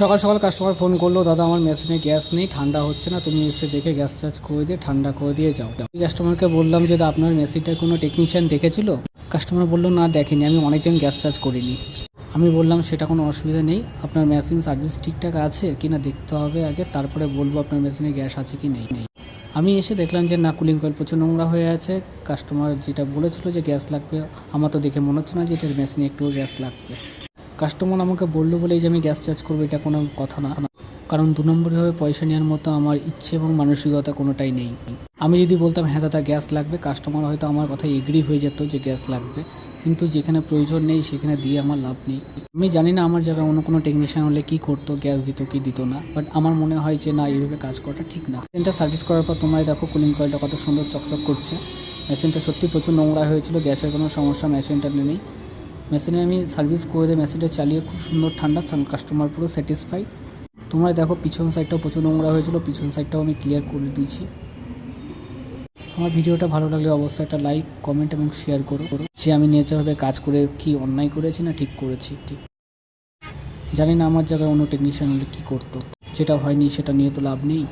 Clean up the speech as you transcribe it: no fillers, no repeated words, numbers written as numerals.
সকাল সকাল customer phone করলো, দাদা আমার মেশিনে গ্যাস নেই, ঠান্ডা হচ্ছে না, তুমি এসে দেখে গ্যাস চার্জ করে দিয়ে ঠান্ডা করে দিয়ে যাও। কাস্টমারকে বললাম যে আপনার মেশিনটা কোনো টেকনিশিয়ান দেখেছিল? কাস্টমার বললো না দেখেনি, আমি অনেকদিন গ্যাস চার্জ করিনি। আমি বললাম সেটা কোনো অসুবিধা নেই, আপনার মেশিন সার্ভিস ঠিকঠাক আছে কি না দেখতে হবে আগে, তারপরে বলবো আপনার মেশিনে গ্যাস আছে কি নেই। আমি এসে দেখলাম যে না, কুলিং কয়েল প্রচুর নোংরা হয়ে আছে। কাস্টমার যেটা বলেছিল যে গ্যাস লাগবে, আমার তো দেখে মনে হচ্ছে না যে এটার মেশিনে একটু গ্যাস লাগবে। কাস্টমার আমাকে বললো বলেই যে আমি গ্যাস চার্জ করবো এটা কোনো কথা না, কারণ 2 নম্বরভাবে পয়সা নেওয়ার মতো আমার ইচ্ছে এবং মানসিকতা কোনোটাই নেই। আমি যদি বলতাম হ্যাঁ দাদা গ্যাস লাগবে, কাস্টমার হয়তো আমার কথায় এগ্রি হয়ে যেত যে গ্যাস লাগবে, কিন্তু যেখানে প্রয়োজন নেই সেখানে দিয়ে আমার লাভ নেই। আমি জানি না আমার জায়গায় অন্য কোনো টেকনিশিয়ান হলে কী করতো, গ্যাস দিত কি দিত না, বাট আমার মনে হয় যে না, এইভাবে কাজ করাটা ঠিক না। মেশিনটা সার্ভিস করার পর তোমরাই দেখো কুলিং কয়েলটা কত সুন্দর চকচক করছে। মেশিনটা সত্যি প্রচুর নোংরা হয়েছিল, গ্যাসের কোনো সমস্যা মেশিনটা নেই। মেশিনে আমি সার্ভিস করে দিয়ে মেশিনটা চালিয়ে খুব সুন্দর ঠান্ডা, কাস্টমার পুরো স্যাটিসফাই। তোমরা দেখো পিছন সাইডটাও প্রচুর নোংরা হয়েছিল, পিছন সাইডটাও আমি ক্লিয়ার করে দিয়েছি। আমার ভিডিওটা ভালো লাগলে অবশ্যই একটা লাইক, কমেন্ট এবং শেয়ার করো যে আমি ন্যায্যভাবে কাজ করে কি অন্যায় করেছি না ঠিক করেছি। ঠিক জানি না আমার জায়গায় অন্য টেকনিশিয়ান হলে কী করতো, যেটা হয়নি সেটা নিয়ে তো লাভ নেই।